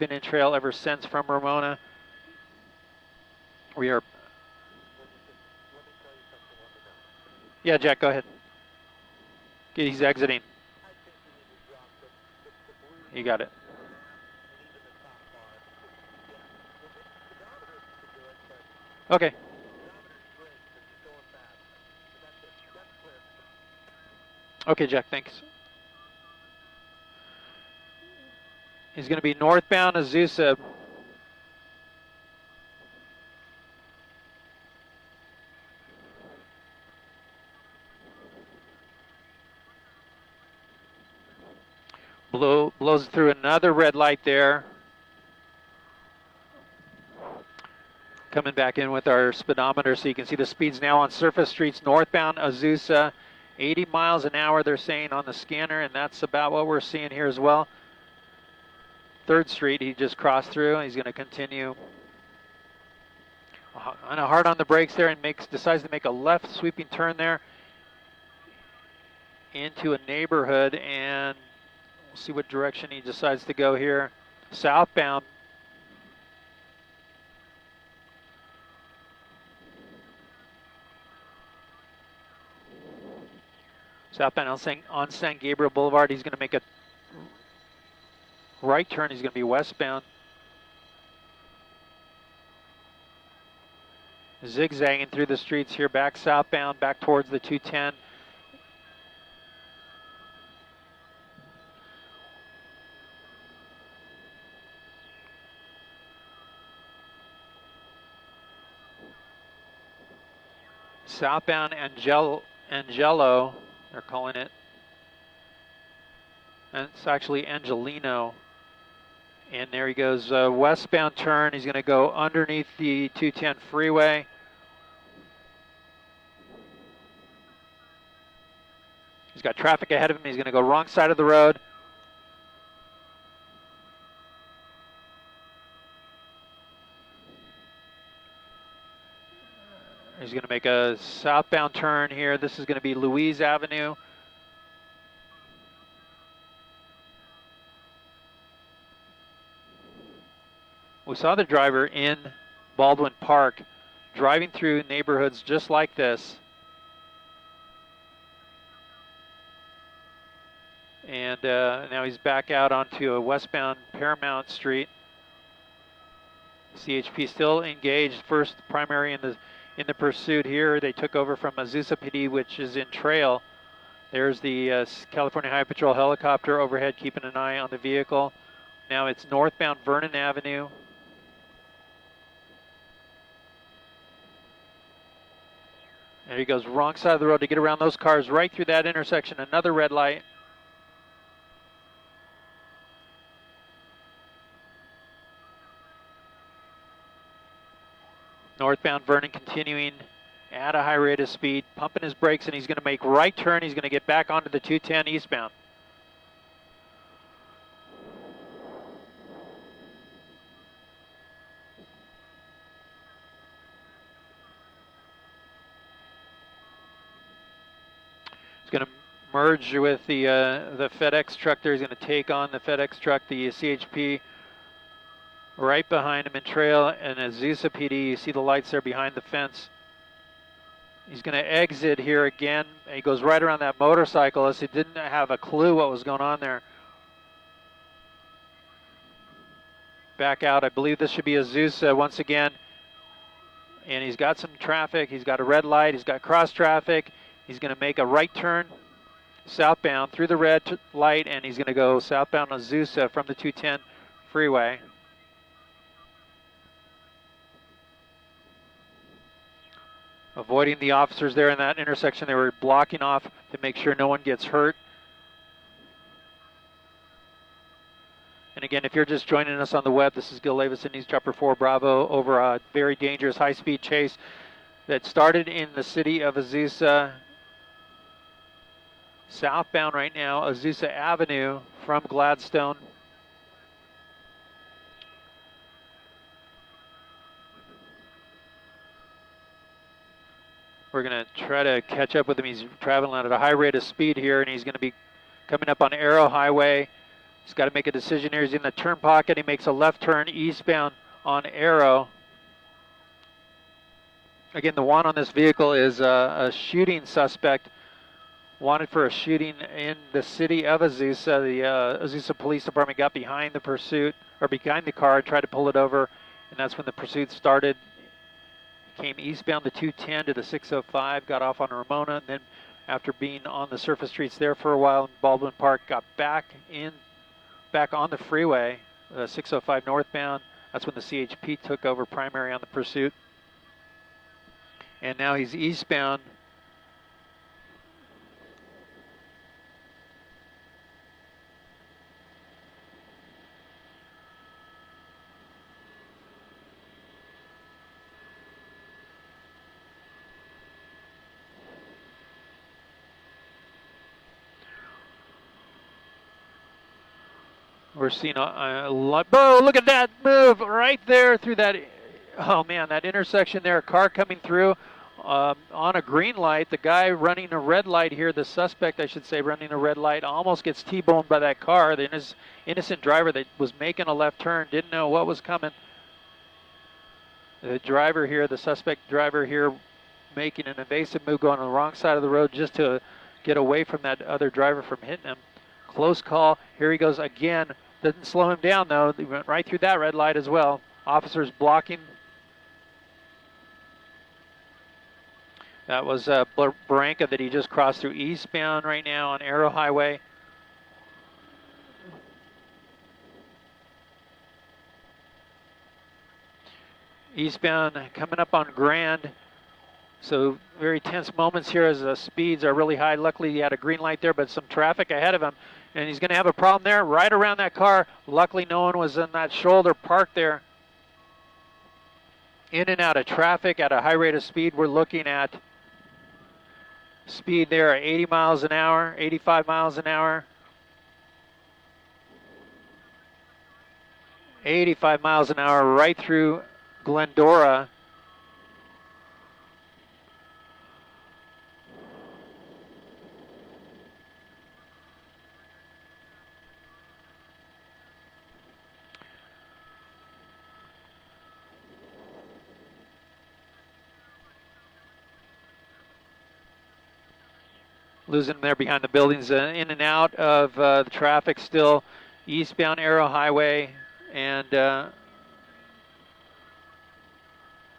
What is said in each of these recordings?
been in trail ever since from Ramona. We are. Yeah, Jack, go ahead. He's exiting. You got it. Okay. Okay, Jack, thanks. He's going to be northbound Azusa. Blows through another red light there. Coming back in with our speedometer so you can see the speeds now on surface streets northbound Azusa. 80 miles an hour they're saying on the scanner, and that's about what we're seeing here as well. 3rd Street he just crossed through, and he's going to continue. Kind of hard on the brakes there, and decides to make a left sweeping turn there into a neighborhood, and we'll see what direction he decides to go here. Southbound. Southbound on San Gabriel Boulevard. He's going to make a right turn. He's going to be westbound. Zigzagging through the streets here, back southbound, back towards the 210. Southbound Angelo, they're calling it. And it's actually Angelino. And there he goes, westbound turn. He's going to go underneath the 210 freeway. He's got traffic ahead of him. He's going to go wrong side of the road. He's going to make a southbound turn here. This is going to be Louise Avenue. We saw the driver in Baldwin Park driving through neighborhoods just like this. And now he's back out onto a westbound Paramount Street. CHP still engaged, first primary in the pursuit here. They took over from Azusa PD, which is in trail. There's the California Highway Patrol helicopter overhead, keeping an eye on the vehicle. Now it's northbound Vernon Avenue. There he goes, wrong side of the road to get around those cars right through that intersection. Another red light. Northbound Vernon continuing at a high rate of speed, pumping his brakes, and he's going to make right turn. He's going to get back onto the 210 eastbound. He's going to merge with the FedEx truck there. He's going to take on the FedEx truck, the CHP. Right behind him in trail, and Azusa PD, you see the lights there behind the fence. He's going to exit here again. He goes right around that motorcyclist. He didn't have a clue what was going on there. Back out. I believe this should be Azusa once again. And he's got some traffic. He's got a red light. He's got cross traffic. He's going to make a right turn southbound through the red light, and he's going to go southbound Azusa from the 210 freeway. Avoiding the officers there in that intersection. They were blocking off to make sure no one gets hurt. And again, if you're just joining us on the web, this is Gil Levis, News Chopper 4 Bravo, over a very dangerous high-speed chase that started in the city of Azusa. Southbound right now, Azusa Avenue from Gladstone. We're going to try to catch up with him. He's traveling at a high rate of speed here, and he's going to be coming up on Arrow Highway He's got to make a decision here. He's in the turn pocket. He makes a left turn eastbound on Arrow. Again, the one on this vehicle is a shooting suspect, wanted for a shooting in the city of Azusa. The Azusa Police Department got behind the pursuit, or behind the car, tried to pull it over, and that's when the pursuit started. Came eastbound the 210 to the 605, got off on Ramona, and then after being on the surface streets there for a while in Baldwin Park, got back on the freeway, 605 northbound. That's when the CHP took over primary on the pursuit. And now he's eastbound. We're seeing a lot. Oh, look at that move right there through that. Oh man, that intersection there, a car coming through on a green light. The guy running a red light here, the suspect, I should say, running a red light, almost gets T-boned by that car. The innocent driver that was making a left turn, didn't know what was coming. The driver here, the suspect driver here, making an evasive move, going on the wrong side of the road just to get away from that other driver from hitting him. Close call. Here he goes again. Doesn't slow him down, though. He went right through that red light as well. Officers blocking. That was Barranca that he just crossed through eastbound right now on Arrow Highway. Eastbound coming up on Grand. So very tense moments here as the speeds are really high. Luckily he had a green light there, but some traffic ahead of him. And he's going to have a problem there right around that car. Luckily no one was in that shoulder parked there. In and out of traffic at a high rate of speed. We're looking at speed there at 80 miles an hour, 85 miles an hour. 85 miles an hour right through Glendora. Losing them there behind the buildings, in and out of the traffic still, eastbound Arrow Highway, and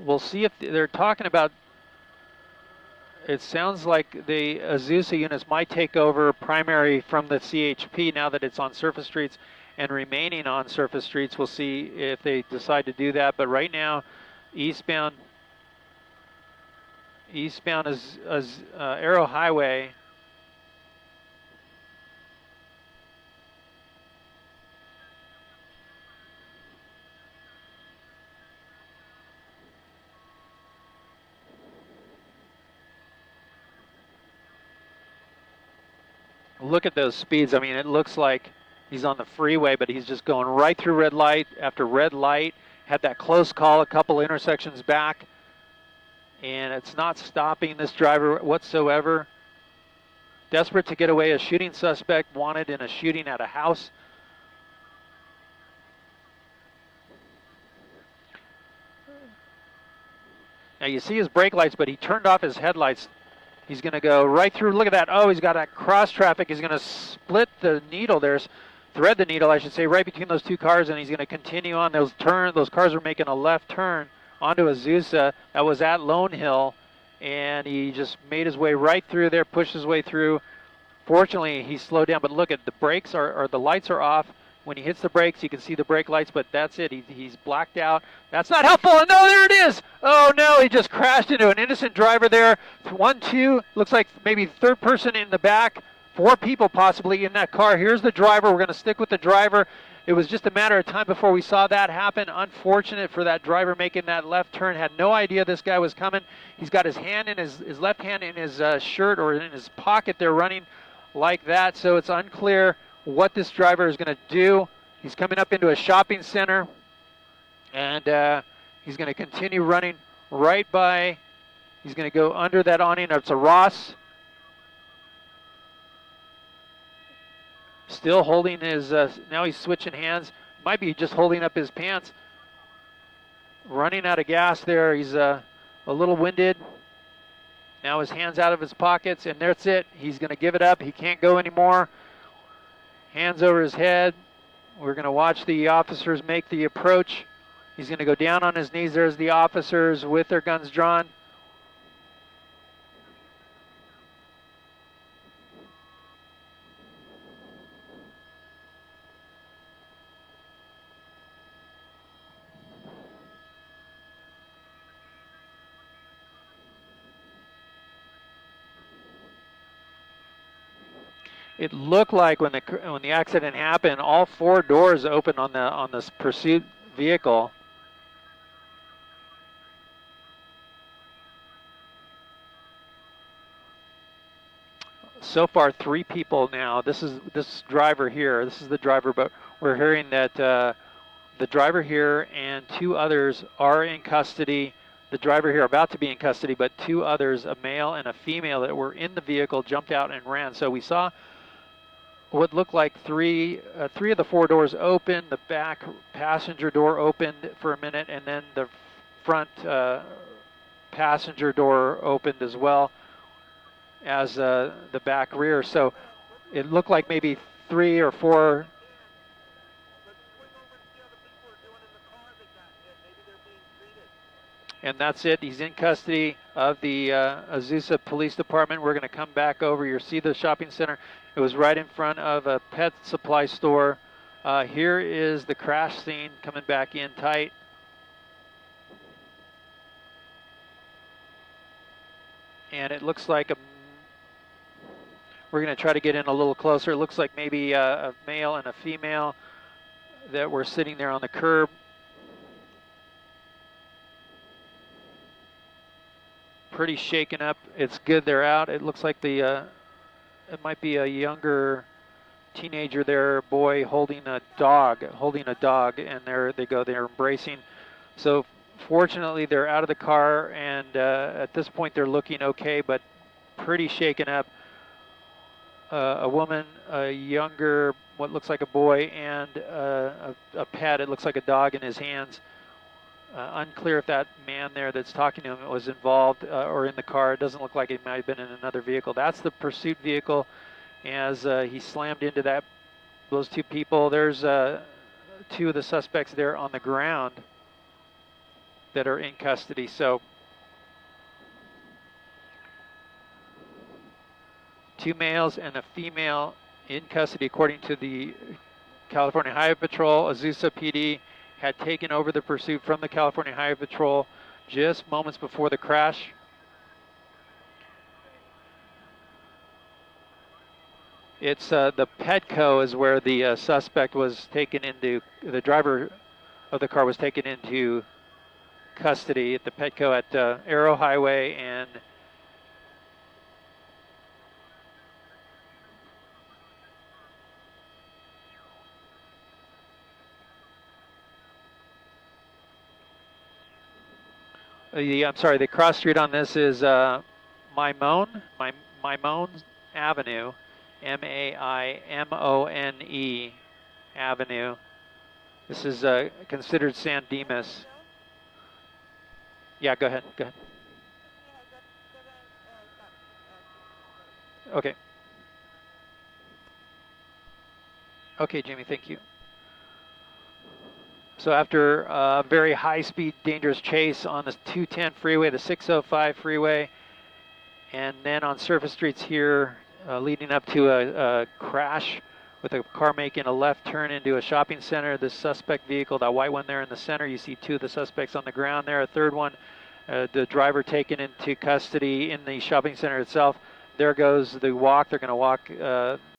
we'll see if they're talking about, it sounds like the Azusa units might take over primary from the CHP now that it's on surface streets and remaining on surface streets. We'll see if they decide to do that, but right now, eastbound is Arrow Highway. Look at those speeds. I mean, it looks like he's on the freeway, but he's just going right through red light after red light. Had that close call a couple intersections back, and it's not stopping this driver whatsoever. Desperate to get away, a shooting suspect wanted in a shooting at a house. Now you see his brake lights, but he turned off his headlights. He's going to go right through. Look at that. Oh, he's got that cross traffic. He's going to split the needle. Thread the needle, I should say, right between those two cars, and he's going to continue on. Those cars were making a left turn onto Azusa. That was at Lone Hill, and he just made his way right through there, pushed his way through. Fortunately, he slowed down, but look at the brakes the lights are off. When he hits the brakes, you can see the brake lights, but that's it. He's blacked out. That's not helpful. And no, there it is. Oh, no, he just crashed into an innocent driver there. 1, 2, looks like maybe third person in the back. 4 people possibly in that car. Here's the driver. We're going to stick with the driver. It was just a matter of time before we saw that happen. Unfortunate for that driver making that left turn. Had no idea this guy was coming. He's got his hand in his left hand in his shirt or in his pocket there running like that. So it's unclear what this driver is going to do. He's coming up into a shopping center, and he's going to continue running right by. He's going to go under that awning. It's a Ross. Still holding his, now he's switching hands. Might be just holding up his pants. Running out of gas there. He's a little winded. Now his hand's out of his pockets, and that's it. He's going to give it up. He can't go anymore. Hands over his head. We're going to watch the officers make the approach. He's going to go down on his knees. There's the officers with their guns drawn. It looked like when the accident happened, all 4 doors opened on this pursuit vehicle. So far, 3 people now. This is this driver here. This is the driver, but we're hearing that the driver here and 2 others are in custody. The driver here about to be in custody, but 2 others, a male and a female that were in the vehicle, jumped out and ran. So we saw what looked like 3 of the 4 doors open. The back passenger door opened for a minute, and then the front passenger door opened as well as the back rear. So it looked like maybe 3 or 4. And that's it. He's in custody of the Azusa Police Department. We're going to come back over. You see the shopping center. It was right in front of a pet supply store. Here is the crash scene coming back in tight. And it looks like we're going to try to get in a little closer. It looks like maybe a male and a female that were sitting there on the curb. Pretty shaken up. It's good they're out. It looks like it might be a younger teenager there, boy holding a dog, and they're embracing. So fortunately they're out of the car, and at this point they're looking okay, but pretty shaken up. A woman, a younger, what looks like a boy, and a pet, it looks like a dog in his hands. Unclear if that man there that's talking to him was involved or in the car. It doesn't look like he might have been in another vehicle. That's the pursuit vehicle as he slammed into those 2 people. There's 2 of the suspects there on the ground that are in custody. So 2 males and a female in custody according to the California Highway Patrol. Azusa PD had taken over the pursuit from the California Highway Patrol just moments before the crash. It's the Petco is where the suspect was taken into, the driver of the car was taken into custody at the Petco at Arrow Highway and the cross street on this is Maimone Avenue, Maimone Avenue. This is considered San Dimas. Yeah, go ahead. Okay. Okay, Jamie, thank you. So after a very high-speed, dangerous chase on the 210 freeway, the 605 freeway, and then on surface streets here, leading up to a crash with a car making a left turn into a shopping center. The suspect vehicle, that white one there in the center, you see 2 of the suspects on the ground there. A third one, the driver taken into custody in the shopping center itself. There goes the walk. They're going to walk